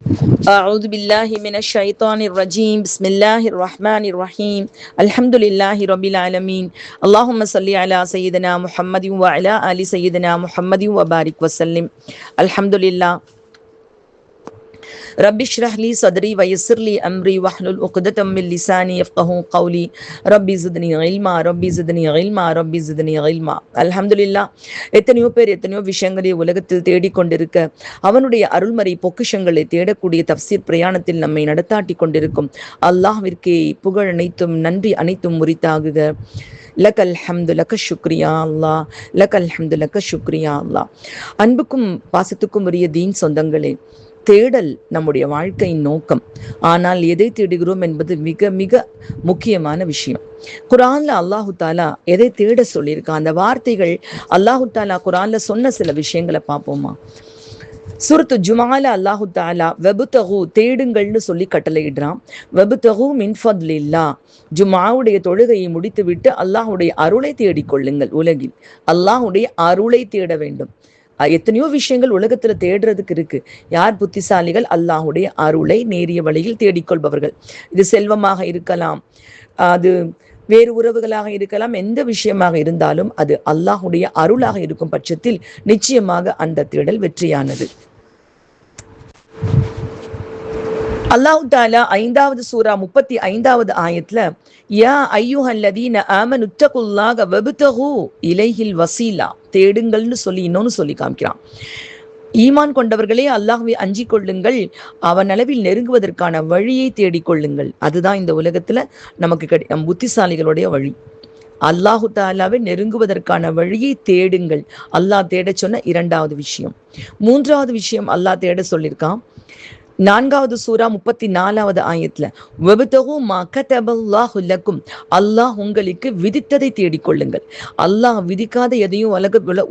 أعوذ بالله من الشيطان الرجيم بسم الله الرحمن الرحيم الحمد لله رب العالمين اللهم صل على سيدنا محمد وعلى آل سيدنا محمد وبارك وسلم الحمد لله رب اشرح لي صدري ويسر لي أمري واحلل عقدة من لساني يفقهوا قولي ربي زدني علما ربي زدني علما ربي زدني علما அல்ஹம்துலில்லாஹ். எத்தனையோ பேர் எத்தனையோ விஷயங்களை உலகத்தில் தேடிக்கொண்டிருக்க அவனுடைய அருள்மறை பொக்கிஷங்களை தேடக்கூடிய தப்சீர் பிரயாணத்தில் நம்மை நடத்தாட்டி கொண்டிருக்கும் அல்லாஹ்விற்கே புகழ் அனைத்தும் நன்றி அனைத்தும் உரித்தாகுக. லக்கல் ஹம்து லக்க ஷுக்ரியா அல்லாஹ், லக்கல் ஹம்து லக்க ஷுக்ரியா அல்லாஹ். அன்புக்கும் பாசத்துக்கும் உரிய தீன் சொந்தங்களே, தேடல் நம்முடைய வாழ்க்கையின் நோக்கம். ஆனால் எதை தேடுகிறோம் என்பது மிக மிக முக்கியமான விஷயம். குரான்ல அல்லாஹு தாலா எதை தேட சொல்லியிருக்கான், அந்த வார்த்தைகள் அல்லாஹு தாலா குரான்ல சொன்ன சில விஷயங்களை பார்ப்போமா? சூரத்து ஜுமால அல்லாஹு தாலா வெபுதகு தேடுங்கள்னு சொல்லி கட்டளையிடுறான். வெபுதகு மின் ஃபத்லில்லாஹ், ஜுமாவுடைய தொழுகையை முடித்து விட்டு அல்லாஹுடைய அருளை தேடிக்கொள்ளுங்கள். உலகில் அல்லாஹுடைய அருளை தேட வேண்டும். எத்தனையோ விஷயங்கள் உலகத்துல தேடுறதுக்கு இருக்கு. யார் புத்திசாலிகள்? அல்லாஹுடைய அருளை நேரிய வழியில் தேடிக்கொள்பவர்கள். இது செல்வமாக இருக்கலாம், அது வேறு உறவுகளாக இருக்கலாம், எந்த விஷயமாக இருந்தாலும் அது அல்லாஹுடைய அருளாக இருக்கும் பட்சத்தில் நிச்சயமாக அந்த தேடல் வெற்றியானது. அல்லாஹு தாலா 5வது சூரா 35வது ஆயத்துல யா ஐயுஹல்லதீன ஆமனு தகுல்லாஹ வப்தகு இலைஹில் வசீலா, தேடுங்கள்னு சொல்லி இன்னொன்னு சொல்லி காமிக்கிறான். ஈமான் கொண்டவர்களே அல்லாஹ்வை அஞ்சிக் கொள்ளுங்கள், அவன் அளவில் நெருங்குவதற்கான வழியை தேடிக்கொள்ளுங்கள். அதுதான் இந்த உலகத்துல நமக்கு நம் புத்திசாலிகளுடைய வழி. அல்லாஹு தாலாவை நெருங்குவதற்கான வழியை தேடுங்கள். அல்லாஹ் தேட சொன்ன 2வது விஷயம். 3வது விஷயம் அல்லாஹ் தேட சொல்லியிருக்கான் 4வது சூரா 34வது ஆயத்துல வப்தகு மா கதபல்லாஹு லக்கும், அல்லாஹ் உங்களுக்கு விதித்ததை தேடிக்கொள்ளுங்கள். அல்லாஹ் விதிக்காத எதையும்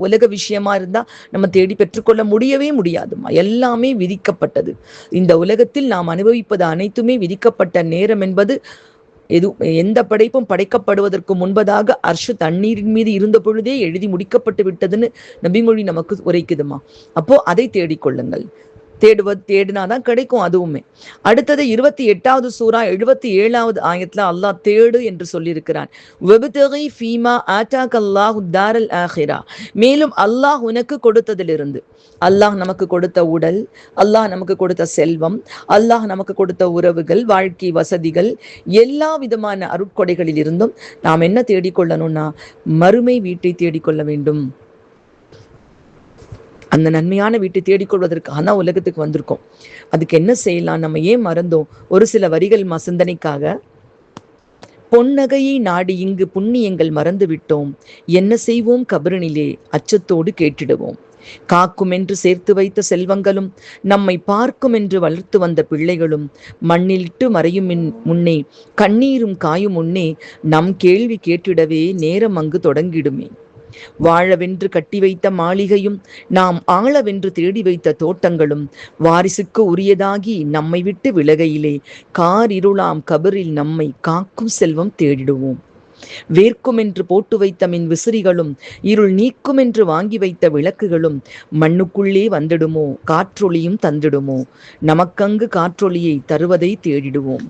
உலக விஷயமா இருந்தா நம்ம தேடி பெற்றுக்கொள்ள முடியவே முடியாதுமா. எல்லாமே விதிக்கப்பட்டது. இந்த உலகத்தில் நாம் அனுபவிப்பது அனைத்துமே விதிக்கப்பட்ட நேரம் என்பது எந்த படைப்பும் படைக்கப்படுவதற்கு முன்பதாக அர்ஷு தண்ணீரின் மீது இருந்த பொழுதே எழுதி முடிக்கப்பட்டு விட்டதுன்னு நபிமொழி நமக்கு உரைக்குதுமா. அப்போ அதை தேடிக்கொள்ளுங்கள். தேடினாதான் கிடைக்கும். அதுவுமே அடுத்தது 28வது சூரா 77வது ஆயத்துல அல்லாஹ் தேடு என்று சொல்லியிருக்கிறான். மேலும் அல்லாஹ் உனக்கு கொடுத்ததிலிருந்து, அல்லாஹ் நமக்கு கொடுத்த உடல், அல்லாஹ் நமக்கு கொடுத்த செல்வம், அல்லாஹ் நமக்கு கொடுத்த உறவுகள், வாழ்க்கை வசதிகள், எல்லா விதமான அருட்கொடைகளில் இருந்தும் நாம் என்ன தேடிக்கொள்ளணும்னா மறுமை வீட்டை தேடிக்கொள்ள வேண்டும். அந்த நன்மையான வீட்டை தேடிக்கொள்வதற்காக உலகத்துக்கு வந்திருக்கோம். அதுக்கு என்ன செய்யலாம்? நம்ம ஏன் மறந்தோம்? ஒரு சில வரிகள் சிந்தனைக்காக. பொன்னகையை நாடி இங்கு புண்ணியங்கள் மறந்து விட்டோம், என்ன செய்வோம் கபரினிலே அச்சத்தோடு கேட்டிடுவோம். காக்கும் என்று சேர்த்து வைத்த செல்வங்களும் நம்மை பார்க்கும் என்று வளர்த்து வந்த பிள்ளைகளும் மண்ணிலிட்டு மறையும் முன்னே கண்ணீரும் காயும் முன்னே நம் கேள்வி கேட்டிடவே நேரம் அங்கு தொடங்கிடுமே. வாழவென்று கட்டி வைத்த மாளிகையும் நாம் ஆளவென்று தேடி வைத்த தோட்டங்களும் வாரிசுக்கு உரியதாகி நம்மை விட்டு விலகையிலே கார் இருளாம் கபரில் நம்மை காக்கும் செல்வம் தேடிடுவோம். வேர்க்கும் என்று போட்டு வைத்த மின் விசிறிகளும் இருள் நீக்கும் என்று வாங்கி வைத்த விளக்குகளும் மண்ணுக்குள்ளே வந்துடுமோ, காற்றொளியும் தந்திடுமோ, நமக்கங்கு காற்றொளியை தருவதை தேடிடுவோம்.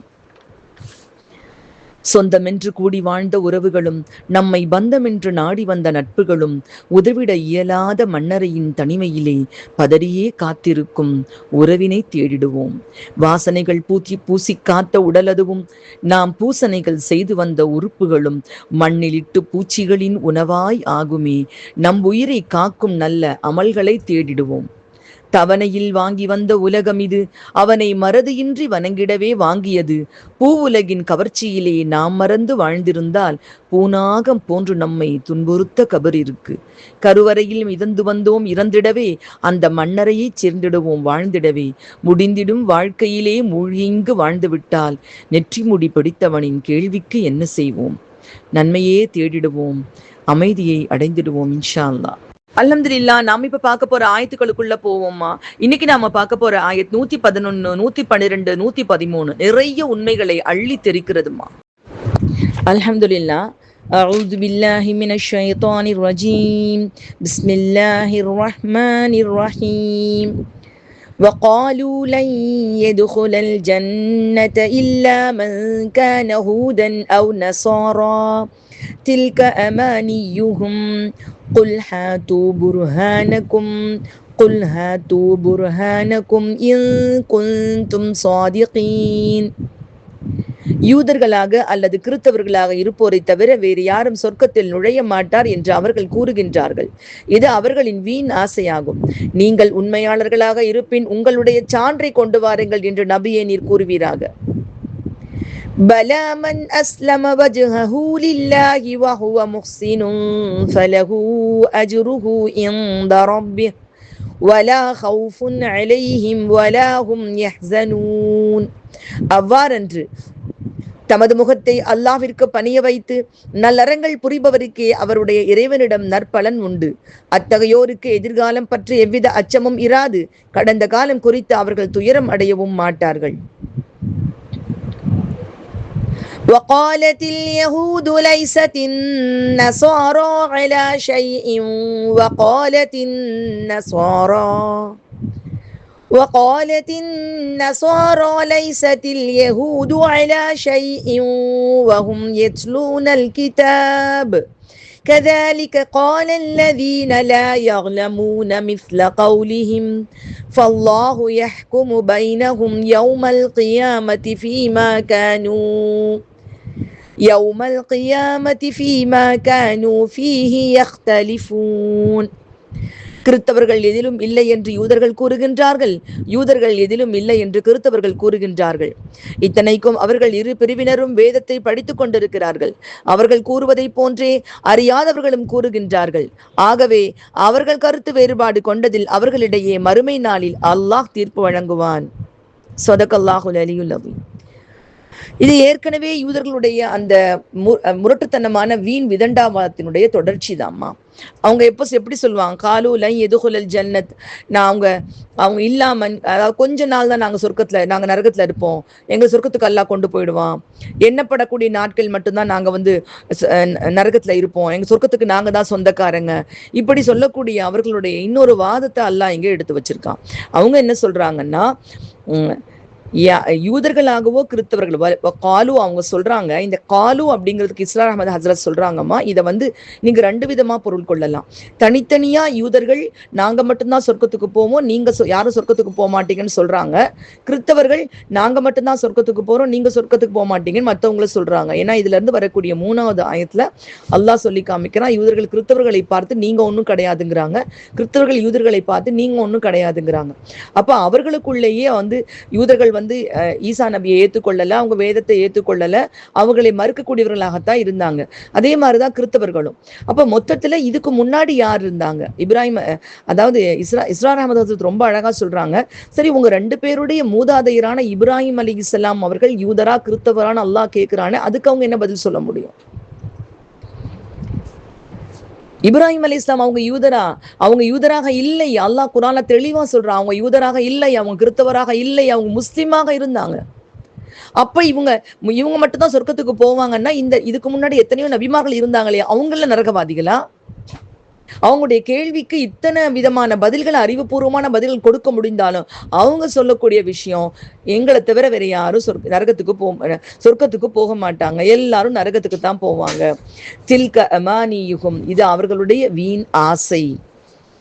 சொந்தமென்று கூடி வாழ்ந்த உறவுகளும் நம்மை பந்தமென்று நாடி வந்த நட்புகளும் உதவிட இயலாத மண்ணறையின் தனிமையிலே பதறியே காத்திருக்கும் உறவினை தேடிடுவோம். வாசனைகள் பூசி காத்த உடலதுவும் நாம் பூசனைகள் செய்து வந்த உறுப்புகளும் மண்ணிலிட்டு பூச்சிகளின் உணவாய் ஆகுமே. நம் உயிரை காக்கும் நல்ல அமல்களை தேடிடுவோம். தவணையில் வாங்கி வந்த உலகம் இது அவனை மறதியின்றி வணங்கிடவே வாங்கியது. பூவுலகின் கவர்ச்சியிலே நாம் மறந்து வாழ்ந்திருந்தால் பூனாகம் போன்று நம்மை துன்புறுத்த கபர் இருக்கு. கருவறையில் மிதந்து வந்தோம் இறந்திடவே, அந்த மண்ணறையை சேர்ந்திடுவோம் வாழ்ந்திடவே. முடிந்திடும் வாழ்க்கையிலே மூழ்கிங்கு வாழ்ந்து விட்டால் நெற்றி முடி பிடித்தவனின் கேள்விக்கு என்ன செய்வோம்? நன்மையே தேடிடுவோம், அமைதியை அடைந்திடுவோம் இன்ஷா அல்லாஹ். அல்ஹம்துலில்லாஹ். நாம இப்ப பார்க்க போற ஆயத்துக்களுக்குள்ள போவோமா? இன்னைக்கு நாம பார்க்க போற ஆயத் 111, 112, 113 நிறைய உண்மைகளை அள்ளி தெரிக்கிறதுமா. அல்ஹம்துலில்லாஹ். அஊது பில்லாஹி மினஷ் ஷைத்தானிர் ரஜீம். பிஸ்மில்லாஹிர் ரஹ்மானிர் ரஹீம். وقالوا لن يدخل الجنة إلا من كان هودا أو نصارى تلك أمانيهم قل هاتوا برهانكم إن كنتم صادقين. யூதர்களாக அல்லது கிறிஸ்தவர்களாக இருப்போரை தவிர வேறு யாரும் சொர்க்கத்தில் நுழைய மாட்டார் என்று அவர்கள் கூறுகின்றார்கள். இது அவர்களின் வீண் ஆசையாகும். நீங்கள் உண்மையாளர்களாக இருப்பின் உங்களுடைய சான்றை கொண்டு வாருங்கள் என்று நபியே நீர் கூறுவீராக. பலா மன் அஸ்லம வஜ்ஹஹு லில்லாஹி வஹுவ முஹ்ஸினுன் ஃபலஹு அஜ்ருஹு இன்த ரப்பிஹ் வலா ஹவுஃபுன் அலைஹிம் வலா ஹும் யஹ்ஸனூன். அவ்வாறன்று தமது முகத்தை அல்லாஹ்விற்கு பணிய வைத்து நல்லறங்கள் புரிபவருக்கே அவருடைய இறைவனிடம் நற்பலன் உண்டு. அத்தகையோருக்கு எதிர்காலம் பற்றி எவ்வித அச்சமும் இராது. கடந்த காலம் குறித்து அவர்கள் துயரம் அடையவும் மாட்டார்கள். وقالت اليهود ليست النصارى على شيء وقالت النصارى ليست اليهود على شيء وهم يتلون الكتاب كذلك قال الذين لا يعلمون مثل قولهم فالله يحكم بينهم يوم القيامة فيما كانوا فيه يختلفون. கிறிஸ்தவர்கள் எதிலும் இல்லை என்று யூதர்கள் கூறுகின்றார்கள், யூதர்கள் எதிலும் இல்லை என்று கிறிஸ்தவர்கள் கூறுகின்றார்கள். இத்தனைக்கும் அவர்கள் இரு பிரிவினரும் வேதத்தை படித்துக் கொண்டிருக்கிறார்கள். அவர்கள் கூறுவதை போன்றே அறியாதவர்களும் கூறுகின்றார்கள். ஆகவே அவர்கள் கருத்து வேறுபாடு கொண்டதில் அவர்களிடையே மறுமை நாளில் அல்லாஹ் தீர்ப்பு வழங்குவான். ஸதகல்லாஹுல் அலியுல் அஸீம். இது ஏற்கனவே யூதர்களுடைய அந்த முரட்டுத்தனமான வீண் விதண்டாவாதத்தினுடைய தொடர்ச்சி தான்மா. அவங்க எப்படி சொல்லுவாங்க, காலு லை எதுகுலல் ஜன்னத், அவங்க இல்லாம, அதாவது கொஞ்ச நாள் தான் நாங்க நரகத்துல இருப்போம், எங்க சொர்க்கத்துக்கு அல்லாஹ் கொண்டு போயிடுவான், எண்ணப்படக்கூடிய நாட்கள் மட்டும்தான் நாங்க நரகத்துல இருப்போம், எங்க சொர்க்கத்துக்கு நாங்க தான் சொந்தக்காரங்க, இப்படி சொல்லக்கூடிய அவர்களுடைய இன்னொரு வாதத்தை அல்லாஹ் இங்க எடுத்து வச்சிருக்கான். அவங்க என்ன சொல்றாங்கன்னா, யூதர்களாகவோ கிறிஸ்தவர்கள் காலு அவங்க சொல்றாங்க. இந்த காலு அப்படிங்கிறதுக்கு இஸ்லாம் அஹமது ஹசரத் சொல்றாங்கம்மா, இதை நீங்க ரெண்டு விதமா பொருள் கொள்ளலாம். தனித்தனியா யூதர்கள் நாங்க மட்டும்தான் சொர்க்கத்துக்கு போவோம், நீங்க யாரும் சொர்க்கத்துக்கு போக மாட்டீங்கன்னு சொல்றாங்க. கிறிஸ்தவர்கள் நாங்க மட்டும்தான் சொர்க்கத்துக்கு போறோம், நீங்க சொர்க்கத்துக்கு போக மாட்டீங்கன்னு மற்றவங்கள சொல்றாங்க. ஏன்னா இதுல இருந்து வரக்கூடிய 3வது ஆயத்துல அல்லாஹ் சொல்லி காமிக்கிறான், யூதர்கள் கிறிஸ்தவர்களை பார்த்து நீங்க ஒன்னும் கிடையாதுங்கிறாங்க, கிறிஸ்தவர்கள் யூதர்களை பார்த்து நீங்க ஒன்னும் கிடையாதுங்கிறாங்க. அப்ப அவர்களுக்குள்ளேயே யூதர்கள் ஈசா நபியை ஏற்றுக்கொள்ளல, அவங்க வேதத்தை ஏற்றுக்கொள்ளல, அவங்களை மறுக்கக்கூடியவர்களாகத்தான் இருந்தாங்க. அதே மாதிரிதான் கிறிஸ்தவர்களும். அப்ப மொத்தத்துல இதுக்கு முன்னாடி யார் இருந்தாங்க? இப்ராஹிம், அதாவது இஸ்ரார் அஹமது ரொம்ப அழகா சொல்றாங்க. சரி, உங்க 2 பேருடைய மூதாதையரான இப்ராஹிம் அலைஹிஸ்ஸலாம் அவர்கள் யூதரா கிறிஸ்தவரான அல்லாஹ் கேட்கிறானே, அதுக்கு அவங்க என்ன பதில் சொல்ல முடியும்? இப்ராஹிம் அலைஹிஸ்ஸலாம் அவங்க யூதராக இல்லை. அல்லாஹ் குர்ஆன்ல தெளிவா சொல்றான், அவங்க யூதராக இல்லை, அவங்க கிறிஸ்தவராக இல்லை, அவங்க முஸ்லிமாக இருந்தாங்க. அப்ப இவங்க மட்டும்தான் சொர்க்கத்துக்கு போவாங்கன்னா, இதுக்கு முன்னாடி எத்தனையோ நபிமார்கள் இருந்தாங்களே, அவங்கள நரகவாதிகளா? அவங்களுடைய கேள்விக்கு இத்தனை விதமான பதில்கள், அறிவுபூர்வமான பதில்கள் கொடுக்க முடிந்தாலும் அவங்க சொல்லக்கூடிய விஷயம், எங்களை தவிர வேற யாரும் சொர்க்கத்துக்கு போக மாட்டாங்க, எல்லாரும் நரகத்துக்கு தான் போவாங்க. தில்க அமானியுகும், இது அவர்களுடைய வீண் ஆசை.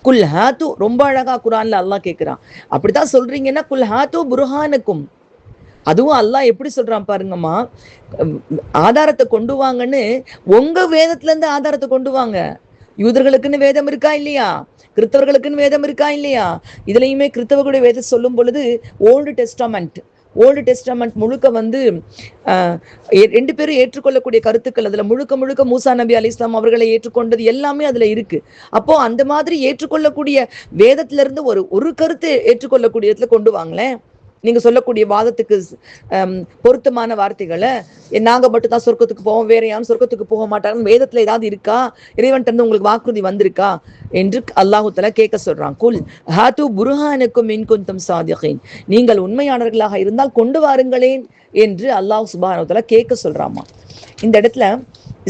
குல் ஹாத்து, ரொம்ப அழகா குர்ஆன்ல அல்லாஹ் கேட்கிறான், அப்படித்தான் சொல்றீங்கன்னா குல் ஹாத்து புர்ஹானக்கும். அதுவும் அல்லாஹ் எப்படி சொல்றான் பாருங்கம்மா, ஆதாரத்தை கொண்டு வாங்கன்னு உங்க வேதத்துல இருந்து ஆதாரத்தை கொண்டு வாங்க. யூதர்களுக்குன்னு வேதம் இருக்கா இல்லையா? கிறிஸ்தவர்களுக்குன்னு வேதம் இருக்கா இல்லையா? இதுலயுமே கிறிஸ்தவர்களுடைய வேதம் சொல்லும் பொழுது ஓல்டு டெஸ்டமெண்ட் முழுக்க 2 பேரும் ஏற்றுக்கொள்ளக்கூடிய கருத்துக்கள் அதுல முழுக்க மூசா நபி அலைஹிஸ்ஸலாம் அவர்களை ஏற்றுக்கொண்டது எல்லாமே அதுல இருக்கு. அப்போ அந்த மாதிரி ஏற்றுக்கொள்ளக்கூடிய வேதத்துல இருந்து ஒரு கருத்து ஏற்றுக்கொள்ளக்கூடிய இடத்துல கொண்டு வாங்களேன். நீங்க சொல்லக்கூடிய வாதத்துக்கு பொருத்தமான வார்த்தைகளை, நாங்க மட்டும் தான் சொர்க்கத்துக்கு போவோம், வேற யாரும் சொர்க்கத்துக்கு போக மாட்டாங்க, வேதத்துல ஏதாவது இருக்கா, இறைவன் இருந்து உங்களுக்கு வாக்குறுதி வந்திருக்கா என்று அல்லாஹ் தஆலா கேட்க சொல்றான். குல் ஹாத்து புர்ஹானக்கும் இன் குன்தும் சாதிகீன், நீங்கள் உண்மையாளர்களாக இருந்தால் கொண்டு வாருங்களேன் என்று அல்லாஹ் சுப்ஹானஹு வ தஆலா கேட்க சொல்றாமா. இந்த இடத்துல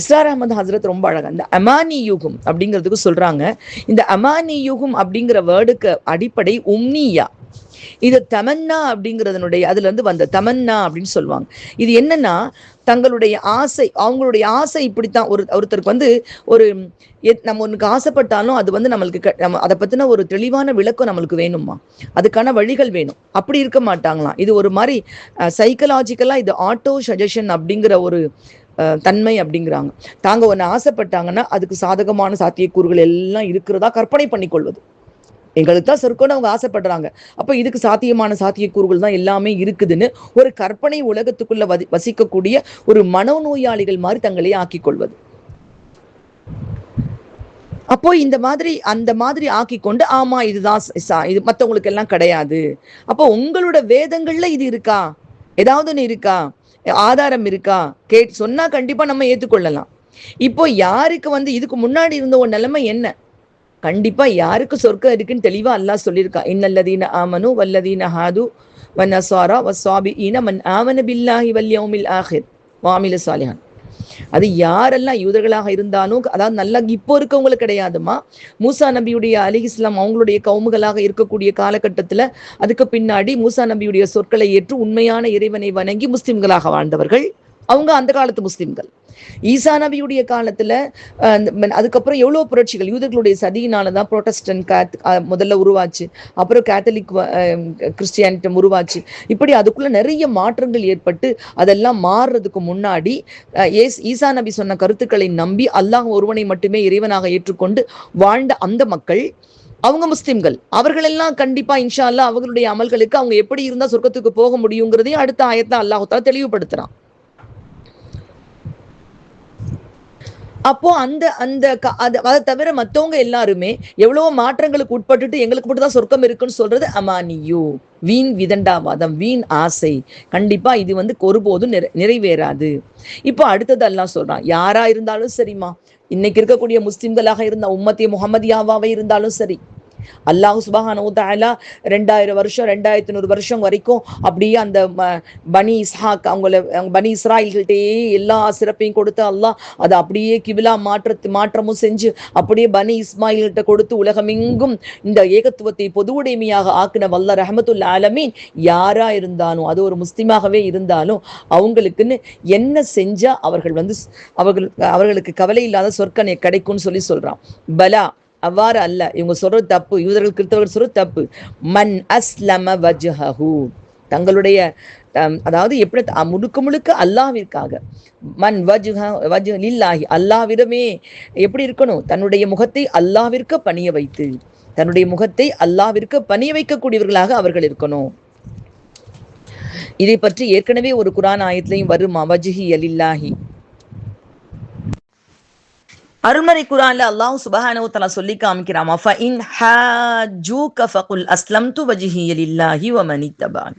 இஸ்ரார் அஹமது ஹசரத் ரொம்ப அழகா இந்த அமானி யுகம் அப்படிங்கிறதுக்கு சொல்றாங்க. இந்த அமானி யுகம் அப்படிங்கிற வேர்டுக்கு அடிப்படை உம்னியா. இது தமன்னா அப்படிங்கிறதனுடைய அதுல இருந்து வந்த தமன்னா அப்படின்னு சொல்லுவாங்க. இது என்னன்னா தங்களுடைய ஆசை, அவங்களுடைய ஆசை இப்படித்தான். ஒருத்தருக்கு வந்து ஒரு நம்ம ஒன்றுக்கு ஆசைப்பட்டாலும் அது வந்து நம்மளுக்கு நம்ம அதை பத்தின ஒரு தெளிவான விளக்கம் நம்மளுக்கு வேணுமா, அதுக்கான வழிகள் வேணும். அப்படி இருக்க மாட்டாங்களாம். இது ஒரு மாதிரி சைக்கலாஜிக்கலா இது ஆட்டோ சஜஷன் அப்படிங்கிற ஒரு தன்மை அப்படிங்கிறாங்க. தாங்க ஒன்று ஆசைப்பட்டாங்கன்னா அதுக்கு சாதகமான சாத்தியக்கூறுகள் எல்லாம் இருக்கிறதா கற்பனை பண்ணி கொள்வது. எங்களுக்கு தான் சொர்க்கம்னு அவங்க ஆசைப்படுறாங்க, அப்ப இதுக்கு சாத்தியமான சாத்தியக்கூறுகள் தான் எல்லாமே இருக்குதுன்னு ஒரு கற்பனை உலகத்துக்குள்ள வசிக்கக்கூடிய ஒரு மனோநோயாளிகள் மாதிரி தங்களையே ஆக்கிக் கொள்வது. அப்போ இந்த மாதிரி அந்த மாதிரி ஆக்கி கொண்டு ஆமா இதுதான் இது மற்றவங்களுக்கு எல்லாம் கிடையாது. அப்போ உங்களோட வேதங்கள்ல இது இருக்கா, ஏதாவது இருக்கா, ஆதாரம் இருக்கா, சொன்னா கண்டிப்பா நம்ம ஏத்துக்கொள்ளலாம். இப்போ யாருக்கு வந்து இதுக்கு முன்னாடி இருந்த ஒரு நிலைமை என்ன, கண்டிப்பா யாருக்கு சொர்க்கம் இருக்குன்னு தெளிவா அல்லாஹ் சொல்லியிருக்கா. இன்னல்லதீன ஆமனு வல்லதீன ஹாது வன்னஸாரா வஸ்ஸாபிஈன மன் ஆமன பில்லாஹி வல் யௌமில் ஆஹிர் வஅமில ஸாலிஹான். அது யாரெல்லாம் யூதர்களாக இருந்தாலும், அதாவது நல்லா இப்போ இருக்கவங்களுக்கு கிடையாதுமா, மூசா நபியுடைய அலைஹிஸ்ஸலாம் அவங்களுடைய கவுமுகளாக இருக்கக்கூடிய காலகட்டத்துல அதுக்கு பின்னாடி மூசா நபியுடைய சொற்களை ஏற்று உண்மையான இறைவனை வணங்கி முஸ்லிம்களாக வாழ்ந்தவர்கள் அவங்க அந்த காலத்து முஸ்லிம்கள். ஈசா நபியுடைய காலத்துல அதுக்கப்புறம் எவ்வளவு புரட்சிகள், யூதர்களுடைய சதியினாலதான் புரோட்டஸ்டன்ட் முதல்ல உருவாச்சு, அப்புறம் கேத்தலிக் கிறிஸ்டியானிட்டம் உருவாச்சு. இப்படி அதுக்குள்ள நிறைய மாற்றங்கள் ஏற்பட்டு அதெல்லாம் மாறுறதுக்கு முன்னாடி ஈசா நபி சொன்ன கருத்துக்களை நம்பி அல்லாஹ் ஒருவனை மட்டுமே இறைவனாக ஏற்றுக்கொண்டு வாழ்ந்த அந்த மக்கள் அவங்க முஸ்லிம்கள். அவர்கள் எல்லாம் கண்டிப்பா இன்ஷா அல்லாஹ் அவர்களுடைய அமல்களுக்கு அவங்க எப்படி இருந்தா சொர்க்கத்துக்கு போக முடியுங்கிறதையும் அடுத்த ஆயத்தை அல்லாஹ் தஆலா தெளிவுபடுத்துறான். அப்போ அதை தவிர மத்தவங்க எல்லாருமே எவ்வளவோ மாற்றங்களுக்கு உட்பட்டுட்டு எங்களுக்கு மட்டும் தான் சொர்க்கம் இருக்குன்னு சொல்றது அமானியோ, வீண் விதண்டாவாதம், வீண் ஆசை. கண்டிப்பா இது வந்து ஒருபோதும் நிறைவேறாது. இப்போ அடுத்தது அல்லாஹ் சொல்றான், யாரா இருந்தாலும் சரிம்மா, இன்னைக்கு இருக்கக்கூடிய முஸ்லிம்களாக இருந்த உம்மத்தி முஹம்மதியாவாவே இருந்தாலும் சரி, அல்லாஹ் சுப்ஹானஹு வ தஆலா 2000 வருஷம் 2500 வருஷம் வரைக்கும் அப்படியே அந்த பனி இஸ்ஹாக் பனி இஸ்ராயல்கிட்டயே எல்லா சிறப்பையும் கொடுத்து அல்லாஹ் அதை அப்படியே கிபிலா மாற்றமும் செஞ்சு அப்படியே பனி இஸ்மாயில்கிட்ட கொடுத்து உலகமெங்கும் இந்த ஏகத்துவத்தை பொதுவுடைமையாக ஆக்கின வல்ல ரஹ்மத்துல் ஆலமீன் யாரா இருந்தாலும், அது ஒரு முஸ்லிமாகவே இருந்தாலும் அவங்களுக்குன்னு என்ன செஞ்சா அவர்கள் வந்து அவர்களுக்கு கவலை இல்லாத சொர்க்கம் கிடைக்கும்னு சொல்றான். பலா, அவ்வாறு அல்ல. இவங்க சொல்றது தப்பு, யூதர்கள் கிறிஸ்தவர்கள் சொல்றது தப்பு. மன் அஸ்லம வஜ்ஹஹு, தங்களுடைய அதாவது எப்படி முழுக்க முழுக்க அல்லாஹ்விற்காக, மன் வஜ்ஹ லில்லாஹி, அல்லாஹ்விடமே எப்படி இருக்கணும், தன்னுடைய முகத்தை அல்லாஹ்விற்கு பணிய வைத்து, தன்னுடைய முகத்தை அல்லாஹ்விற்கு பணிய வைக்கக்கூடியவர்களாக அவர்கள் இருக்கணும். இதை பற்றி ஏற்கனவே ஒரு குர்ஆன் ஆயத்திலையும் வருமா, வஜ்ஹி லில்லாஹி. அருள்மறை குர்ஆன்ல அல்லாஹ் சுப்ஹானஹு வ தஆலா சொல்லி காமிக்கிறாமா, ஃப இன் ஹாஜூக ஃபகுல் அஸ்லம்து வஜ்ஹிய லில்லாஹி வ மன் இத்தபஅனி.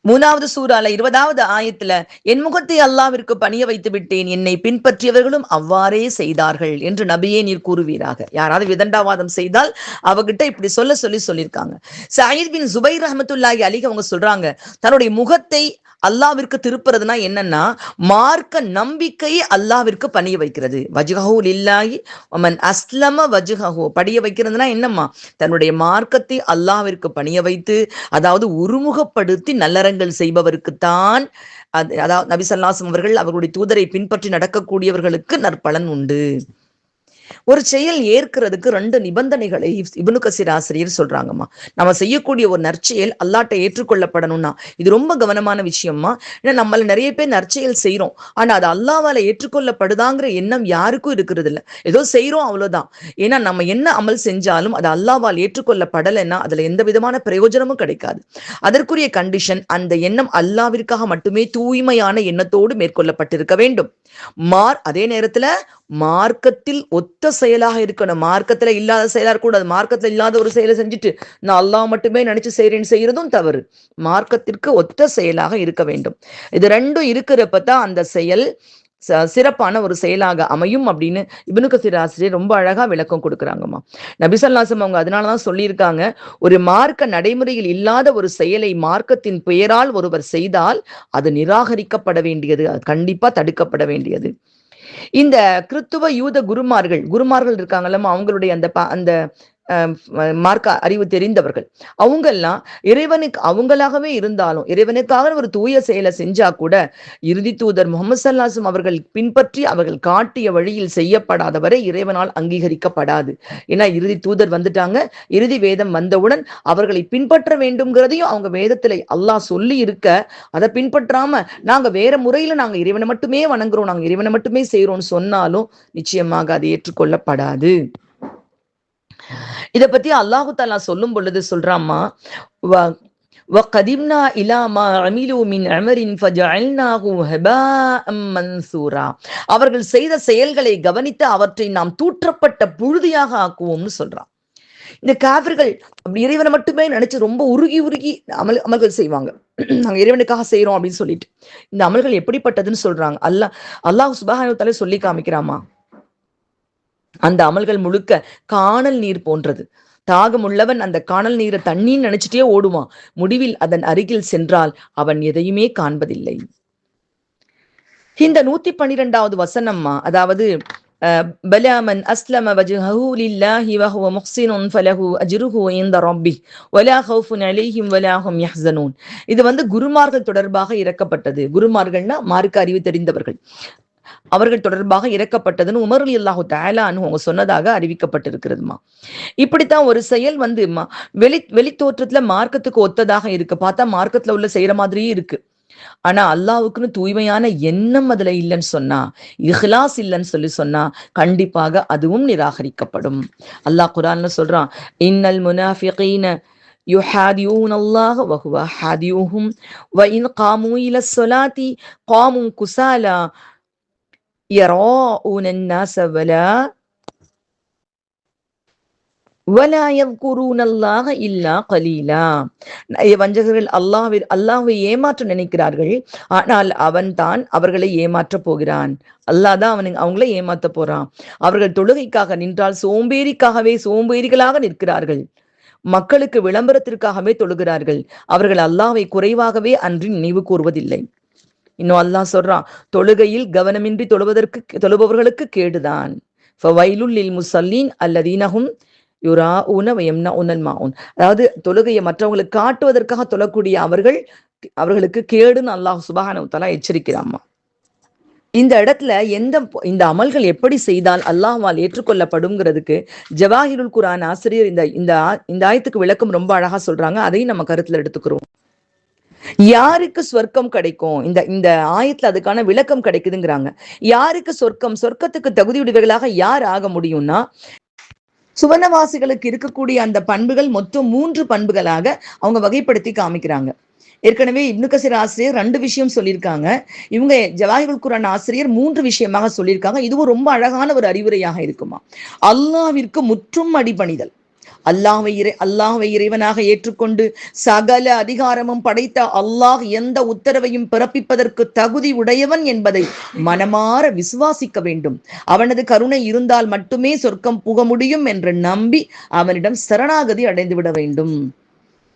3வது சூரால 20வது ஆயத்துல, என் முகத்தை அல்லாஹ்விற்கு பணிய வைத்து விட்டேன், என்னை பின்பற்றியவர்களும் அவ்வாறே செய்தார்கள் என்று நபியே நீர் கூறுவீராக. யாராவது விதண்டாவாதம் செய்தால் அவகிட்ட இப்படி சொல்லியிருக்காங்க. சயீத் பின் ஜுபைர் ரஹ்மத்துல்லாஹி அலைஹி அவங்க சொல்றாங்க, தன்னுடைய முகத்தை அல்லாஹ்விற்கு திருப்புறதுனா என்னன்னா, மார்க்க நம்பிக்கையை அல்லாஹ்விற்கு பணிய வைக்கிறது. வஜ்ஹஹு லில்லாஹி வமன் அஸ்லம வஜ்ஹஹு, பணிய வைக்கிறதுனா என்னம்மா, தன்னுடைய மார்க்கத்தை அல்லாஹ்விற்கு பணிய வைத்து, அதாவது உருமுகப்படுத்தி நல்லறங்கள் செய்பவருக்குத்தான், அதாவது நபி ஸல்லல்லாஹு அலைஹி வஸல்லம் அவர்கள் அவர்களுடைய தூதரை பின்பற்றி நடக்கக்கூடியவர்களுக்கு நற்பலன் உண்டு. ஒரு செயல் ஏற்கிறதுக்கு 2 நிபந்தனைகளை இப்னு கஸீர் ஆசிரியர் சொல்றாங்கம்மா. நம்ம செய்யக்கூடிய ஒரு நற்செயல் அல்லாஹ்ட்ட ஏற்றுக்கொள்ளப்படணும்னா இது ரொம்ப கவனமான விஷயம்மா. ஏன்னா நம்மள நிறைய பேர் நற்செயல் செய்யறோம், ஆனா அது அல்லாஹ்வால ஏற்றுக்கொள்ளப்படுதாங்கிற எண்ணம் யாருக்கும் இருக்கிறது இல்லை. ஏதோ செய்யறோம் அவ்வளவுதான். ஏன்னா நம்ம என்ன அமல் செஞ்சாலும் அது அல்லாஹ்வால் ஏற்றுக்கொள்ளப்படலைன்னா அதுல எந்த விதமான பிரயோஜனமும் கிடைக்காது. அதற்குரிய கண்டிஷன், அந்த எண்ணம் அல்லாஹ்விற்காக மட்டுமே தூய்மையான எண்ணத்தோடு மேற்கொள்ளப்பட்டிருக்க வேண்டும். அதே நேரத்துல மார்க்கத்தில் ஒத்த செயலாக இருக்கணும். மார்க்கத்துல இல்லாத செயலா இருக்கக்கூடாது. மார்க்கத்துல இல்லாத ஒரு செயலை செஞ்சுட்டு நான் அல்லாஹ் மட்டுமே நினைச்சு செய்யறதும் தவறு. மார்க்கத்திற்கு ஒத்த செயலாக இருக்க வேண்டும். இது 2 இருக்கிறப்பதான் அந்த செயல் சிறப்பான ஒரு செயலாக அமையும் அப்படின்னு இப்னு கஸீர் ஆசிரியர் ரொம்ப அழகா விளக்கம் கொடுக்குறாங்கம்மா. நபி ஸல்லல்லாஹு அலைஹி வஸல்லம் அவங்க அதனாலதான் சொல்லியிருக்காங்க, ஒரு மார்க்க நடைமுறையில் இல்லாத ஒரு செயலை மார்க்கத்தின் பெயரால் ஒருவர் செய்தால் அது நிராகரிக்கப்பட வேண்டியது, அது கண்டிப்பா தடுக்கப்பட வேண்டியது. இந்த கிறித்துவ யூத குருமார்கள் இருக்காங்கல்லம்மா, அவங்களுடைய அந்த மார்க்க அறிவு தெரிந்தவர்கள். அவங்கெல்லாம் இறைவனுக்கு அவங்களாகவே இருந்தாலும் இறைவனுக்காக ஒரு தூய செயலை செஞ்சா கூட இறுதி தூதர் முகமது ஸல்லல்லாஹு அவர்கள் பின்பற்றி அவர்கள் காட்டிய வழியில் செய்யப்படாத வரை இறைவனால் அங்கீகரிக்கப்படாது. ஏன்னா இறுதி தூதர் வந்துட்டாங்க, இறுதி வேதம் வந்தவுடன் அவர்களை பின்பற்ற வேண்டும்ங்கிறதையும் அவங்க வேதத்துல அல்லாஹ் சொல்லி இருக்க, அதை பின்பற்றாம நாங்க வேற முறையில நாங்க இறைவனை மட்டுமே வணங்குறோம், நாங்க இறைவனை மட்டுமே செய்யறோம்னு சொன்னாலும் நிச்சயமாக அது ஏற்றுக்கொள்ளப்படாது. இத பத்தி அல்லாஹு தஆலா சொல்லும் பொழுது சொல்றாமா, وَقَدِمْنَا إِلَى مَا عَمِلُوا مِنْ عَمَلٍ فَجَعَلْنَاهُ هَبَاءً مَنْثُورًا. அவர்கள் செய்த செயல்களை கவனித்து அவற்றை நாம் தூற்றப்பட்ட புழுதியாக ஆக்குவோம்னு சொல்றான். இந்த காஃபிர்கள் அப்படி இறைவனை மட்டுமே நினைச்சு ரொம்ப உருகி உருகி அமல்கள் செய்வாங்க. நாங்க இறைவனுக்காக செய்யறோம் அப்படின்னு சொல்லிட்டு இந்த அமல்கள் எப்படிப்பட்டதுன்னு சொல்றாங்க. அல்லாஹ் சுப்ஹானஹு வ தஆலா சொல்லி காமிக்கிறாமா, அந்த அமல்கள் முழுக்க காணல் நீர் போன்றது. தாகமுள்ளவன் அந்த காணல் நீரை தண்ணீன்னு நினைச்சிட்டே ஓடுவான். முடிவில் அதன் அருகில் சென்றால் அவன் எதையுமே காண்பதில்லை. இந்த 112வது வசனம்மா, அதாவது பலாமன் அஸ்லம வஜ்ஹஹு லில்லாஹி வஹுவ முஹ்ஸினுன் ஃபலஹு அஜ்ருஹு இன்த ரப்பிஹ் வலா கௌஃபுன் அலைஹிம் வலா ஹும் யஹ்ஸனூன். இது குருமார்கள் தொடர்பாக இறக்கப்பட்டது. குருமார்கள்னா மார்க்க அறிவு தெரிந்தவர்கள், அவர்கள் தொடர்பாக இறக்கப்பட்டதுன்னு உமர் ரலியல்லாஹு தஆலா அன்ஹு அவங்க சொன்னதாக அறிவிக்கப்பட்டிருக்கிறதுமா. இப்படித்தான் ஒரு செயல் வெளி தோற்றத்துல மார்க்கத்துக்கு ஒத்ததாக இருக்கு, பார்த்தா மார்க்கத்துல உள்ள செய்யற மாதிரியே இருக்கு. ஆனா அல்லாஹ்வுக்குன்னு தூய்மையான எண்ணம் அதுல இல்லைன்னு சொன்னா, இஹ்லாஸ் இல்லைன்னு சொன்னா கண்டிப்பாக அதுவும் நிராகரிக்கப்படும். அல்லாஹ் குர்ஆன்ல சொல்றான், இன்னல் முனாஃபிகீன யுஹாதியூன அல்லாஹ் வஹுவ ஹாதியூஹும் வ இன் காமூ இலஸ் ஸலாத்தி காமூ குஸாலா யராஊன الناس வஞ்சகர்கள் அல்லாஹ்வை ஏமாற்ற நினைக்கிறார்கள், ஆனால் அவன் தான் அவர்களை ஏமாற்ற போகிறான். அல்லாஹ் தான் அவங்களை ஏமாத்த போறான். அவர்கள் தொழுகைக்காக நின்றால் சோம்பேறிகளாக நிற்கிறார்கள். மக்களுக்கு விளம்பரத்திற்காகவே தொழுகிறார்கள். அவர்கள் அல்லாஹ்வை குறைவாகவே அன்றி நினைவு கூறுவதில்லை. இன்னும் அல்லாஹ் சொல்றான், தொழுகையில் கவனமின்றி தொழுபவர்களுக்கு கேடுதான். ஃபவைலுல் லில் முஸல்லீன் அல்லதீன ஹும் யுராஊன வ யம்னஊனல் மாஊன். அதாவது தொழுகையை மற்றவங்களுக்கு காட்டுவதற்காக தொழக்கூடிய அவர்களுக்கு கேடுன்னு அல்லாஹ் சுப்ஹானஹு வ தஆலா எச்சரிக்கிறாமா. இந்த இடத்துல இந்த அமல்கள் எப்படி செய்தால் அல்லாஹ்வால் ஏற்றுக்கொள்ளப்படும்ங்கிறதுக்கு ஜவாஹிருல் குர்ஆன் ஆசிரியர் இந்த ஆயத்துக்கு விளக்கம் ரொம்ப அழகா சொல்றாங்க. அதையும் நம்ம கருத்துல எடுத்துக்கிறோம். யாருக்கு சொர்க்கம் கிடைக்கும், இந்த ஆயத்துல அதுக்கான விளக்கம் கிடைக்குதுங்கிறாங்க. யாருக்கு சொர்க்கத்துக்கு தகுதியுடையவர்களாக யார் ஆக முடியும்னா, சுவனவாசிகளுக்கு இருக்கக்கூடிய அந்த பண்புகள் மொத்தம் 3 பண்புகளாக அவங்க வகைப்படுத்தி காமிக்கிறாங்க. ஏற்கனவே இப்னு கசீர் ஆசிரியர் 2 விஷயம் சொல்லியிருக்காங்க. இவங்க ஜவாஹிருல் குர்ஆன் ஆசிரியர் 3 விஷயமாக சொல்லியிருக்காங்க. இதுவும் ரொம்ப அழகான ஒரு அறிவுரையாக இருக்குமா. அல்லாஹ்விற்கு முற்றும் அடிபணிதல், அல்லாஹ்வை இறைவனாக ஏற்றுக்கொண்டு சகல அதிகாரமும் படைத்த அல்லாஹ் எந்த உத்தரவையும் பிறப்பிப்பதற்கு தகுதி உடையவன் என்பதை மனமாற விசுவாசிக்க வேண்டும். அவனது கருணை இருந்தால் மட்டுமே சொர்க்கம் புக முடியும் என்று நம்பி அவனிடம் சரணாகதி அடைந்து விட வேண்டும்.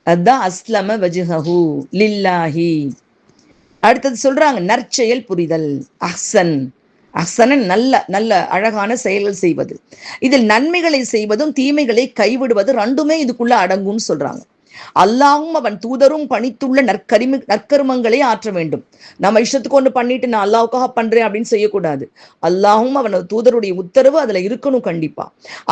அதான் அஸ்லம வஜ்ஹஹு லில்லாஹி. அடுத்தது சொல்றாங்க, நற்செயல் புரிதல். அஹ்சனன் நல்ல அழகான செயல்கள் செய்வது. இதில் நன்மைகளை செய்வதும் தீமைகளை கைவிடுவது 2மே இதுக்குள்ள அடங்கும்னு சொல்றாங்க. அல்லாஹ்வும் அவன் தூதரும் பணித்துள்ள நற்கருமங்களை ஆற்ற வேண்டும். நம்ம இஷ்டத்துக்கு ஒன்று பண்ணிட்டு நான் அல்லாஹ்வுக்காக பண்றேன் அப்படின்னு செய்யக்கூடாது. அல்லாஹ்வும் அவன் தூதருடைய உத்தரவு அதுல இருக்கணும். கண்டிப்பா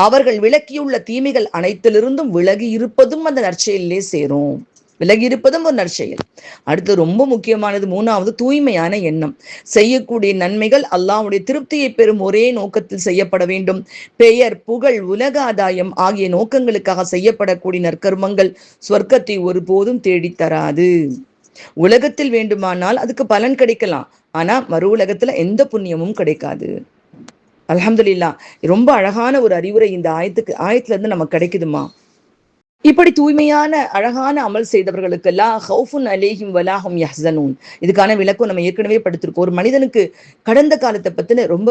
அவர்கள் விலக்கியுள்ள தீமைகள் அனைத்திலிருந்தும் விலகி இருப்பதும் அந்த நற்செயலே சேரும். விலகி இருப்பதும் ஒரு நற்செயல். அடுத்து ரொம்ப முக்கியமானது 3வது தூய்மையான எண்ணம். செய்யக்கூடிய நன்மைகள் அல்லாஹ்வுடைய திருப்தியை பெறும் ஒரே நோக்கத்தில் செய்யப்பட வேண்டும். பெயர், புகழ், உலக ஆதாயம் ஆகிய நோக்கங்களுக்காக செய்யப்படக்கூடிய நற்கர்மங்கள் சொர்க்கத்தை ஒருபோதும் தேடித்தராது. உலகத்தில் வேண்டுமானால் அதுக்கு பலன் கிடைக்கலாம், ஆனா மறு உலகத்துல எந்த புண்ணியமும் கிடைக்காது. அல்ஹம்துலில்லாஹ், ரொம்ப அழகான ஒரு அறிவுரை இந்த ஆயத்துல இருந்து நமக்கு கிடைக்குதுமா. இப்படி தூய்மையான அழகான அமல் செய்தவர்களுக்கு லா ஹவுஃபுன் அலைஹிம் வலா ஹும் யஹ்ஸனூன். இதுக்கான விளக்கம் நம்ம ஏற்கனவே படித்திருக்கோம். ஒரு மனிதனுக்கு கடந்த காலத்தை பத்தின ரொம்ப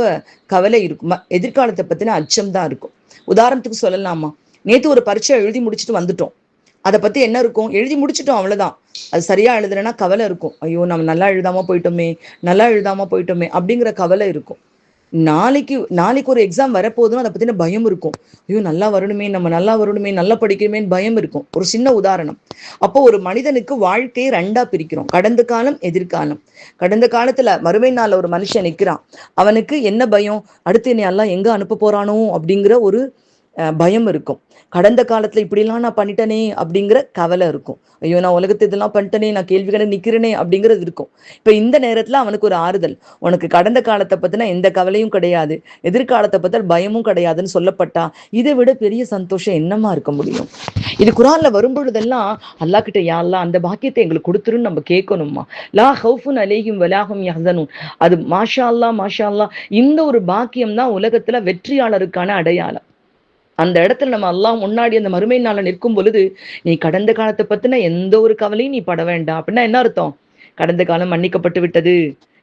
கவலை இருக்குமா, எதிர்காலத்தை பத்தின அச்சம் தான் இருக்கும். உதாரணத்துக்கு சொல்லலாமா, நேத்து ஒரு பரீட்சை எழுதி முடிச்சுட்டு வந்துட்டோம். அதை பத்தி என்ன இருக்கும், எழுதி முடிச்சிட்டோம் அவ்வளவுதான். அது சரியா எழுதுறேன்னா கவலை இருக்கும். ஐயோ நம்ம நல்லா எழுதாம போயிட்டோமே அப்படிங்கிற கவலை இருக்கும். நாளைக்கு ஒரு எக்ஸாம் வரப்போதும் அதை பத்தின பயம் இருக்கும். ஐயோ நல்லா வரணுமே, நம்ம நல்லா வரணுமே, நல்லா படிக்கணுமேன்னு பயம் இருக்கும். ஒரு சின்ன உதாரணம். அப்போ ஒரு மனிதனுக்கு வாழ்க்கையை 2ஆ பிரிக்கிறோம், கடந்த காலம், எதிர்காலம். கடந்த காலத்துல மறுமை நாள்ல ஒரு மனுஷன் நிக்கிறான், அவனுக்கு என்ன பயம்? அடுத்து என்னை எல்லாம் எங்க அனுப்ப போறானோ அப்படிங்கிற ஒரு பயம் இருக்கும். கடந்த காலத்துல இப்படிலாம் நான் பண்ணிட்டனே அப்படிங்கிற கவலை இருக்கும். ஐயோ நான் உலகத்தை இதெல்லாம் பண்ணிட்டனே, நான் கேள்விகளை நிக்கிறேனே அப்படிங்கிறது இருக்கும். இப்ப இந்த நேரத்துல அவனுக்கு ஒரு ஆறுதல், உனக்கு கடந்த காலத்தை பத்தின எந்த கவலையும் கிடையாது, எதிர்காலத்தை பத்தி பயமும் கிடையாதுன்னு சொல்லப்பட்டா இதை விட பெரிய சந்தோஷம் என்னமா இருக்க முடியும்? இது குரான்ல வரும்பொழுதெல்லாம் அல்லா கிட்ட யா அல்லாஹ் அந்த பாக்கியத்தை எங்களுக்கு கொடுத்துருன்னு நம்ம கேட்கணுமா. லா ஹவுஃபுன் அலைஹிம் வலாஹும் யஹ்சனூன். அது மாஷா அல்லா மாஷா அல்லா. இந்த ஒரு பாக்கியம் தான் உலகத்துல வெற்றியாளருக்கான அடையாளம். அந்த இடத்துல நம்ம அல்லாஹ் முன்னாடி அந்த மறுமை நாள்ல நிற்கும் பொழுது, நீ கடந்த காலத்தை பத்தின எந்த ஒரு கவலையும் நீ பட வேண்டாம் அப்படின்னா என்ன அர்த்தம்? கடந்த காலம் மன்னிக்கப்பட்டு விட்டது,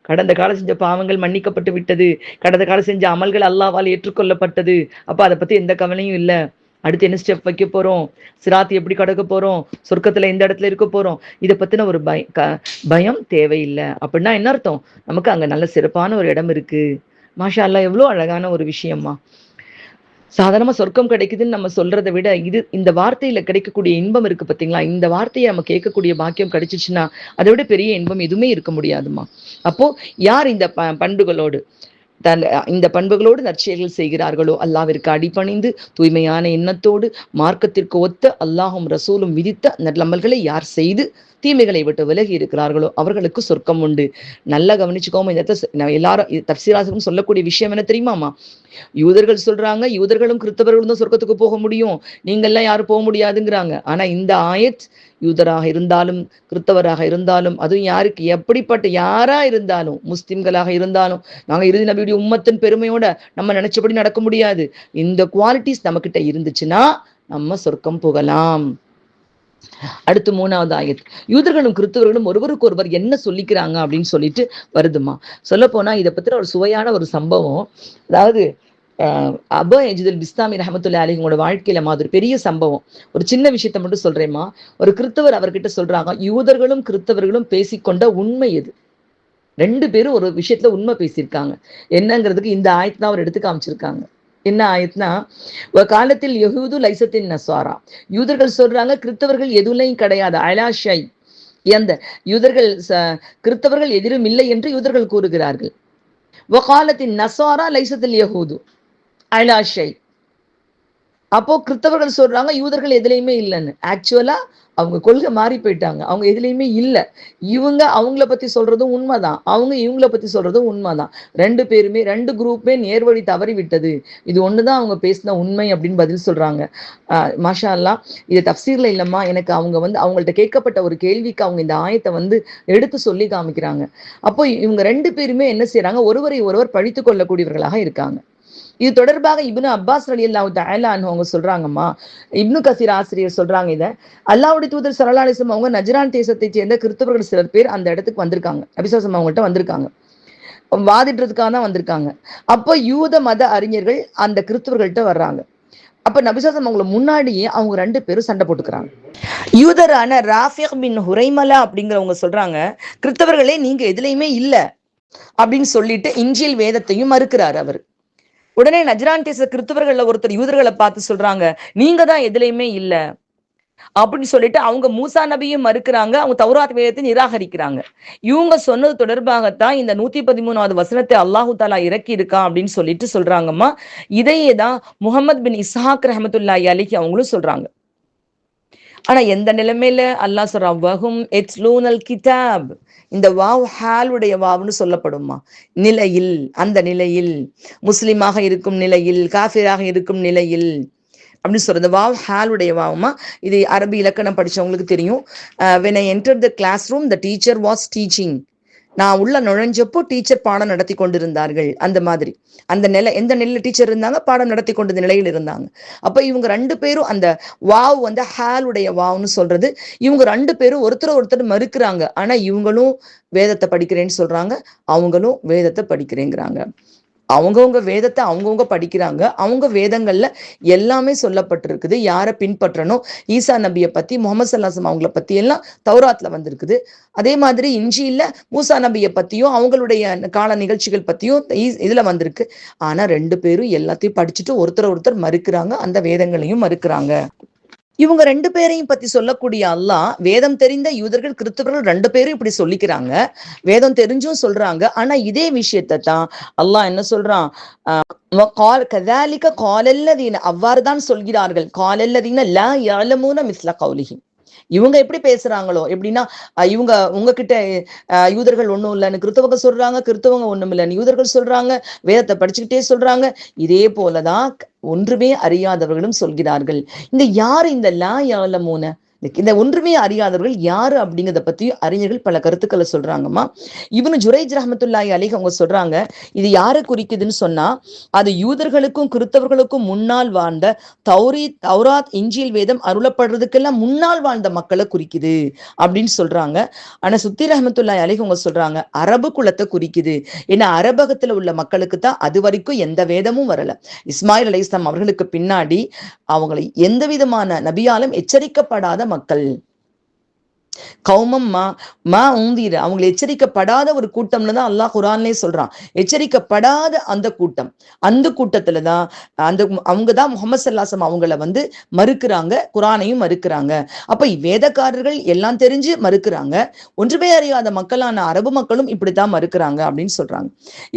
கடந்த காலம் செஞ்ச பாவங்கள் மன்னிக்கப்பட்டு விட்டது, கடந்த காலம் செஞ்ச அமல்கள் அல்லாஹ்வால் ஏற்றுக்கொள்ளப்பட்டது. அப்ப அதை பத்தி எந்த கவலையும் இல்லை. அடுத்து என்ன ஸ்டெப் வைக்க போறோம், சிராத்து எப்படி கடக்க போறோம், சொர்க்கத்துல எந்த இடத்துல இருக்க போறோம், இதை பத்தின ஒரு பயம் தேவையில்லை. அப்படின்னா என்ன அர்த்தம்? நமக்கு அங்க நல்ல சிறப்பான ஒரு இடம் இருக்கு. மாஷா அல்லாஹ், எவ்வளவு அழகான ஒரு விஷயமா. சாதாரணமா சொர்க்கம் கிடைக்குதுன்னு நம்ம சொல்றதை விட இந்த வார்த்தையில கிடைக்கக்கூடிய இன்பம் இருக்கு பாத்தீங்களா, இந்த வார்த்தையை நம்ம கேட்கக்கூடிய பாக்கியம் கிடைச்சிச்சுன்னா அதை விட பெரிய இன்பம் எதுவுமே இருக்க முடியாதுமா. அப்போ யார் இந்த பண்புகளோடு இந்த பண்புகளோடு நற்செயல்கள் செய்கிறார்களோ, அல்லாவிற்கு அடிபணிந்து தூய்மையான எண்ணத்தோடு மார்க்கத்திற்கு ஒத்த அல்லாஹும் ரசூலும் விதித்த நல்லமல்களை யார் செய்து தீமைகளை விட்டு விலகி இருக்கிறார்களோ அவர்களுக்கு சொர்க்கம் உண்டு. நல்லா கவனிச்சுக்கோமா. இந்த எல்லாரும் தப்சீராசரும் சொல்லக்கூடிய விஷயம் என்ன தெரியுமாமா? யூதர்கள் சொல்றாங்க யூதர்களும் கிறிஸ்தவர்களும் தான் சொர்க்கத்துக்கு போக முடியும், நீங்கள்லாம் யாரும் போக முடியாதுங்கிறாங்க. ஆனா இந்த ஆயத் யூதராக இருந்தாலும் கிறிஸ்தவராக இருந்தாலும், அதுவும் யாருக்கு எப்படிப்பட்ட யாரா இருந்தாலும், முஸ்லிம்களாக இருந்தாலும், நாங்க இறுதி நபியுடைய உம்மத்தின் பெருமையோட நம்ம நினைச்சபடி நடக்க முடியாது. இந்த குவாலிட்டிஸ் நம்ம கிட்ட இருந்துச்சுன்னா நம்ம சொர்க்கம் போகலாம். அடுத்து 3வது ஆயத், யூதர்களும் கிறிஸ்தவர்களும் ஒருவருக்கு ஒருவர் என்ன சொல்லிக்கிறாங்க அப்படின்னு சொல்லிட்டு வருதுமா. சொல்ல போனா இதை பத்தின ஒரு சுவையான ஒரு சம்பவம். அதாவது அபா எஜிதுல் பிஸ்தாமி ரஹமத்துல்லாஹி அலைஹியோட வாழ்க்கையில மாதிரி பெரிய சம்பவம். ஒரு சின்ன விஷயத்த மட்டும் சொல்றேம்மா. ஒரு கிறிஸ்தவர் அவர்கிட்ட சொல்றாங்க, யூதர்களும் கிறிஸ்தவர்களும் பேசிக்கொண்ட உண்மை எது? 2 பேரும் ஒரு விஷயத்துல உண்மை பேசியிருக்காங்க. என்னங்கிறதுக்கு இந்த ஆயத்து தான் அவர் எடுத்து காமிச்சிருக்காங்க. என்ன ஆயத்துனா, காலத்தில் யஹூது லைசத்தின் நஸ்வாரா, யூதர்கள் சொல்றாங்க கிறிஸ்தவர்கள் எதுலையும் கிடையாது, அலாஷை, அந்த யூதர்கள் கிறிஸ்தவர்கள் எதிரும் இல்லை என்று யூதர்கள் கூறுகிறார்கள். வகாலத்தின் நஸ்வாரா லைசத்தில் யஹூது அலாஷை. அப்போ கிறிஸ்தவர்கள் சொல்றாங்க யூதர்கள் எதுலையுமே இல்லைன்னு. ஆக்சுவலா அவங்க கொள்கை மாறி போயிட்டாங்க, அவங்க எதுலையுமே இல்லை. இவங்க அவங்கள பத்தி சொல்றதும் உண்மைதான், அவங்க இவங்கள பத்தி சொல்றதும் உண்மைதான். 2 பேருமே 2 குரூப்பே நேர்வழி தவறி விட்டது, இது ஒண்ணுதான் அவங்க பேசின உண்மை அப்படின்னு பதில் சொல்றாங்க. மாஷா அல்லாஹ். இது தப்சீர்ல இல்லம்மா, எனக்கு அவங்கள்ட்ட கேட்கப்பட்ட ஒரு கேள்விக்கு அவங்க இந்த ஆயத்தை எடுத்து சொல்லி காமிக்கிறாங்க. அப்போ இவங்க 2 பேருமே என்ன செய்யறாங்க, ஒருவரை ஒருவர் பழித்து கொள்ளக்கூடியவர்களாக இருக்காங்க. இது தொடர்பாக இப்னு அப்பாஸ் ரலியல்லாஹு தஆலா அன்ஹு அவங்க சொல்றாங்கம்மா. இப்னு கசீர் ஆசிரியர் சொல்றாங்க, இதை அல்லாஹ்வுடைய தூதர் ஸல்லல்லாஹு அலைஹி வஸல்லம் அவங்க நஜ்ரான் தேசத்தை சேர்ந்த கிறிஸ்தவர்கள் சிலர் பேர் அந்த இடத்துக்கு வந்திருக்காங்க. நபி ஸல்லல்லாஹு அலைஹி வஸல்லம் அவங்கள்ட்ட வந்திருக்காங்க, வாதிடுறதுக்காக தான் வந்திருக்காங்க. அப்போ யூத மத அறிஞர்கள் அந்த கிறிஸ்தவர்கள்ட்ட வர்றாங்க. அப்ப நபி ஸல்லல்லாஹு அலைஹி வஸல்லம் அவங்களை முன்னாடியே அவங்க 2 பேரும் சண்டை போட்டுக்கிறாங்க. யூதரான ராஃபிக் பின் ஹுரைமலா அப்படிங்கிறவங்க சொல்றாங்க, கிறிஸ்தவர்களே நீங்க எதுலையுமே இல்ல அப்படின்னு சொல்லிட்டு இன்ஜில் வேதத்தையும் மறுக்கிறார் அவர். உடனே நஜ்ரான் தேச கிறிஸ்தவர்கள்ல ஒருத்தர் யூதர்களை பார்த்து சொல்றாங்க, நீங்க தான் எதுலையுமே இல்ல அப்படின்னு சொல்லிட்டு அவங்க மூசா நபியும் மறுக்கிறாங்க, அவங்க தௌராத் வேதத்தை நிராகரிக்கிறாங்க. இவங்க சொன்னது தொடர்பாகத்தான் இந்த 113வது வசனத்தை அல்லாஹு தாலா இறக்கி இருக்கான் அப்படின்னு சொல்லிட்டு சொல்றாங்கம்மா. இதையே தான் முகமது பின் இஸ்ஹாக் ரஹமத்துல்லாஹி அலைஹி அவங்களும் சொல்றாங்க. ஆனா எந்த நிலைமையில அல்லாஹ் சொல்றான், வஹும் யத்லூனல் கிதாப். இந்த வாவ் ஹாலுடைய வாவ்னு சொல்லப்படுமா, நிலையில், அந்த நிலையில், முஸ்லிமாக இருக்கும் நிலையில், காஃபிராக இருக்கும் நிலையில் அப்படின்னு சொல்றது வாவ் ஹாலுடைய வாவுமா. இது அரபி இலக்கணம் படிச்சவங்களுக்கு தெரியும். when I entered the classroom the teacher was teaching. நான் உள்ள நுழைஞ்சப்போ டீச்சர் பாடம் நடத்தி கொண்டிருந்தார்கள். அந்த மாதிரி அந்த நிலை, எந்த நிலையில டீச்சர் இருந்தாங்க, பாடம் நடத்தி கொண்ட நிலையில் இருந்தாங்க. அப்ப இவங்க 2 பேரும் அந்த வாவ் ஹாலுடைய வாவ்னு சொல்றது. இவங்க 2 பேரும் ஒருத்தர் மறுக்கிறாங்க. ஆனா இவங்களும் வேதத்தை படிக்கிறேன்னு சொல்றாங்க, அவங்களும் வேதத்தை படிக்கிறேங்கிறாங்க. அவங்கவுங்க வேதத்தை அவங்கவுங்க படிக்கிறாங்க. அவங்க வேதங்கள்ல எல்லாமே சொல்லப்பட்டிருக்குது. யாரை பின்பற்றணும், ஈசா நபியை பத்தி, முகமது சல்லாசம் அவங்கள பத்தி எல்லாம் தௌராத்ல வந்திருக்குது. அதே மாதிரி இஞ்சியில மூசா நபியை பத்தியும் அவங்களுடைய கால நிகழ்ச்சிகள் பத்தியும் இதுல வந்திருக்கு. ஆனா 2 பேரும் எல்லாத்தையும் படிச்சுட்டு ஒருத்தர் மறுக்கிறாங்க, அந்த வேதங்களையும் மறுக்கிறாங்க. இவங்க 2 பேரையும் பத்தி சொல்லக்கூடிய அல்லாஹ், வேதம் தெரிந்த யூதர்கள் கிறிஸ்தவர்கள் 2 பேரும் இப்படி சொல்லிக்கிறாங்க, வேதம் தெரிஞ்சும் சொல்றாங்க. ஆனா இதே விஷயத்தை தான் அல்லாஹ் என்ன சொல்றான், அவ்வாறுதான் சொல்கிறார்கள், காலல்லதீன லா யஅலமூன மிஸ்ல கௌலிஹி. இவங்க எப்படி பேசுறாங்களோ, எப்படின்னா இவங்க உங்ககிட்ட யூதர்கள் ஒண்ணும் இல்லைன்னு கிறிஸ்தவங்க சொல்றாங்க, கிறிஸ்தவங்க ஒண்ணும் இல்லைன்னு யூதர்கள் சொல்றாங்க, வேதத்தை படிச்சுக்கிட்டே சொல்றாங்க. இதே போலதான் ஒன்றுமே அறியாதவர்களும் சொல்கிறார்கள். இந்த யாரு இந்த லா யஅலமூன, இந்த ஒன்றுமே அறியாதவர்கள் யாரு அப்படிங்கிறத பத்தி அறிஞர்கள் பல கருத்துக்களை சொல்றாங்கம்மா. இப்னு ஜுரைஜ் ரஹ்மத்துல்லாஹி அலைஹி அவங்க சொல்றாங்க, இது யாரை குறிக்குதுன்னு சொன்னா, அது யூதர்களுக்கும் கிறிஸ்தவர்களுக்கும் முன்னால் வாழ்ந்த தௌராத் இஞ்சில் வேதம் அருளப்படுறதுக்கெல்லாம் முன்னால் வாழ்ந்த மக்களை குறிக்குது அப்படின்னு சொல்றாங்க. ஆனா சுத்தி ரஹ்மத்துல்லாஹி அலைஹி அவங்க சொல்றாங்க, அரபு குலத்தை குறிக்குது. ஏன்னா அரபகத்துல உள்ள மக்களுக்கு தான் அது வரைக்கும் எந்த வேதமும் வரல. இஸ்மாயில் அலைஹிஸ்ஸலாம் அவர்களுக்கு பின்னாடி அவங்களை எந்த விதமான நபியாலும் எச்சரிக்கப்படாத மக்கள். கௌமம் உந்தீர, அவங்களை எச்சரிக்கப்படாத ஒரு கூட்டம்னு தான் அல்லாஹ் குரான்லயே சொல்றான். எச்சரிக்கப்படாத அந்த கூட்டம், அந்த கூட்டத்துலதான் அவங்கதான் முகமது ஸல்லல்லாஹு அவங்கள மறுக்கிறாங்க, குரானையும் மறுக்கிறாங்க. அப்ப வேதக்காரர்கள் எல்லாம் தெரிஞ்சு மறுக்கிறாங்க, ஒன்றுமே அறியாத மக்களான அரபு மக்களும் இப்படித்தான் மறுக்கிறாங்க அப்படின்னு சொல்றாங்க.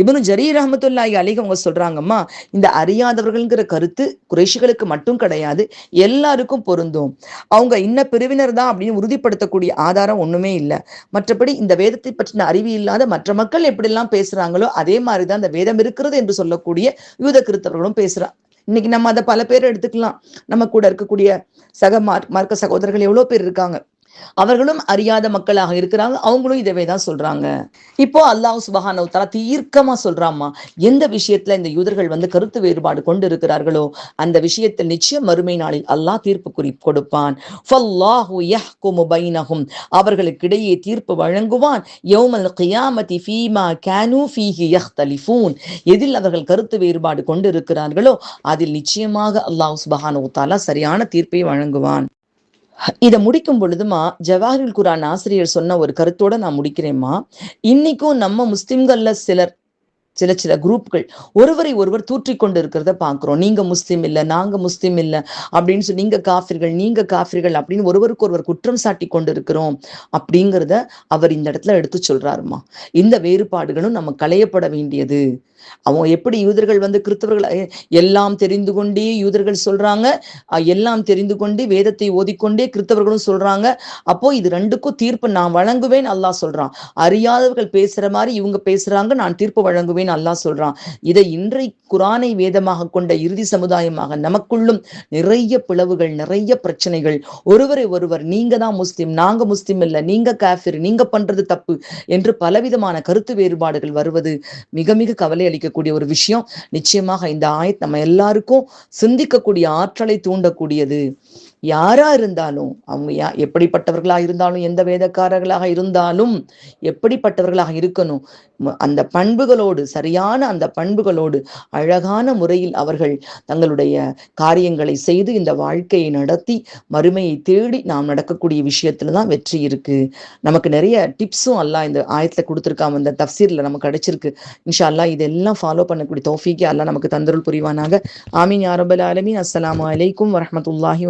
இப்னு ஜரீர் ரஹ்மத்துல்லாஹி அலைஹி அவங்க சொல்றாங்கம்மா, இந்த அறியாதவர்கள்ங்கிற கருத்து குறைஷிகளுக்கு மட்டும் கிடையாது, எல்லாருக்கும் பொருந்தும். அவங்க இன்ன பிரிவினர் தான் அப்படின்னு உறுதிப்படுத்தக்கூடிய ஆதாரம் ஒண்ணுமே இல்லை. மற்றபடி இந்த வேதத்தை பற்றின அறிவு இல்லாத மற்ற மக்கள் எப்படிலாம் பேசுறாங்களோ அதே மாதிரிதான் இந்த வேதம் இருக்கிறது என்று சொல்லக்கூடிய யூத கிறிஸ்தவர்களும் பேசுறாங்க. இன்னைக்கு நம்ம அதை பல பேர் எடுத்துக்கலாம். நம்ம கூட இருக்கக்கூடிய சக மார்க்க சகோதரர்கள் எவ்வளவு பேர் இருக்காங்க, அவர்களும் அறியாத மக்களாக இருக்கிறாங்க, அவங்களும் இதவே தான் சொல்றாங்க. இப்போ அல்லாஹ் சுப்ஹானஹு வ தஆலா தீர்க்கமா சொல்றாமா, எந்த விஷயத்துல இந்த யூதர்கள் கருத்து வேறுபாடு கொண்டு இருக்கிறார்களோ அந்த விஷயத்தில் நிச்சயம் மறுமை நாளில் அல்லாஹ் தீர்ப்பு கொடுப்பான். ஃபல்லாஹு யஹ்குமு பைனஹும், அவர்களுக்கிடையே தீர்ப்பு வழங்குவான். யௌமல் கியாமத்தி ஃபீமா கானூ ஃபீஹி யஹ்தலிஃபூன், எதில் அவர்கள் கருத்து வேறுபாடு கொண்டு இருக்கிறார்களோ அதில் நிச்சயமாக அல்லாஹ் சுப்ஹானஹு வ தஆலா சரியான தீர்ப்பை வழங்குவான். இதை முடிக்கும் பொழுதுமா ஜவாஹிருல் குர்ஆன் ஆசிரியர் சொன்ன ஒரு கருத்தோட நான் முடிக்கிறேம்மா. இன்னைக்கும் நம்ம முஸ்லிம்கள்ல சில குரூப்கள் ஒருவரை ஒருவர் தூற்றிக் கொண்டு இருக்கிறத பாக்குறோம். நீங்க முஸ்லிம் இல்ல, நாங்க முஸ்லிம் இல்ல அப்படின்னு சொல்லி, நீங்க காஃபிர்கள் அப்படின்னு ஒருவருக்கு ஒருவர் குற்றம் சாட்டி கொண்டு இருக்கிறோம் அப்படிங்கிறத அவர் இந்த இடத்துல எடுத்து சொல்றாருமா. இந்த வேறுபாடுகளும் நம்ம களையப்பட வேண்டியது. அவங்க எப்படி யூதர்கள் கிறிஸ்தவர்கள் எல்லாம் தெரிந்து கொண்டே யூதர்கள் சொல்றாங்க, எல்லாம் தெரிந்து கொண்டே வேதத்தை ஓதிக்கொண்டே கிறிஸ்தவர்களும் சொல்றாங்க. அப்போ இது ரெண்டுக்கும் தீர்ப்பு நான் வழங்குவேன் அல்லாஹ் சொல்றான். அறியாதவர்கள் பேசுற மாதிரி இவங்க பேசுறாங்க, நான் தீர்ப்பு வழங்குவேன் அல்லாஹ் சொல்றான். இதை இன்றை குரானை வேதமாக கொண்ட இறுதி சமுதாயமாக நமக்குள்ளும் நிறைய பிளவுகள், நிறைய பிரச்சனைகள், ஒருவரை ஒருவர் நீங்க தான் முஸ்லிம், நாங்க முஸ்லிம் இல்ல, நீங்க காஃபிர், நீங்க பண்றது தப்பு என்று பலவிதமான கருத்து வேறுபாடுகள் வருவது மிக மிக கவலை அளிக்கக்கூடிய ஒரு விஷயம். நிச்சயமாக இந்த ஆயத் நம்ம எல்லாருக்கும் சிந்திக்கக்கூடிய ஆற்றலை தூண்டக்கூடியது. யாரா இருந்தாலும், அவங்க எப்படிப்பட்டவர்களாக இருந்தாலும், எந்த வேதக்காரர்களாக இருந்தாலும் எப்படிப்பட்டவர்களாக இருக்கணும், அந்த பண்புகளோடு, சரியான அந்த பண்புகளோடு அழகான முறையில் அவர்கள் தங்களுடைய காரியங்களை செய்து இந்த வாழ்க்கையை நடத்தி மறுமையை தேடி நாம் நடக்கக்கூடிய விஷயத்துலதான் வெற்றி இருக்கு. நமக்கு நிறைய டிப்ஸும் அல்லாஹ் இந்த ஆயத்துல கொடுத்துருக்காம, இந்த தஃப்சீர்ல நமக்கு கிடைச்சிருக்கு. இன்ஷா அல்லாஹ் இதெல்லாம் ஃபாலோ பண்ணக்கூடிய தௌஃபீக் அல்லாஹ் நமக்கு தந்தருள் புரிவானாக. ஆமீன் யா ரப்பல் ஆலமீன். அஸ்ஸலாமு அலைக்கும் வரஹ்மத்துல்லாஹி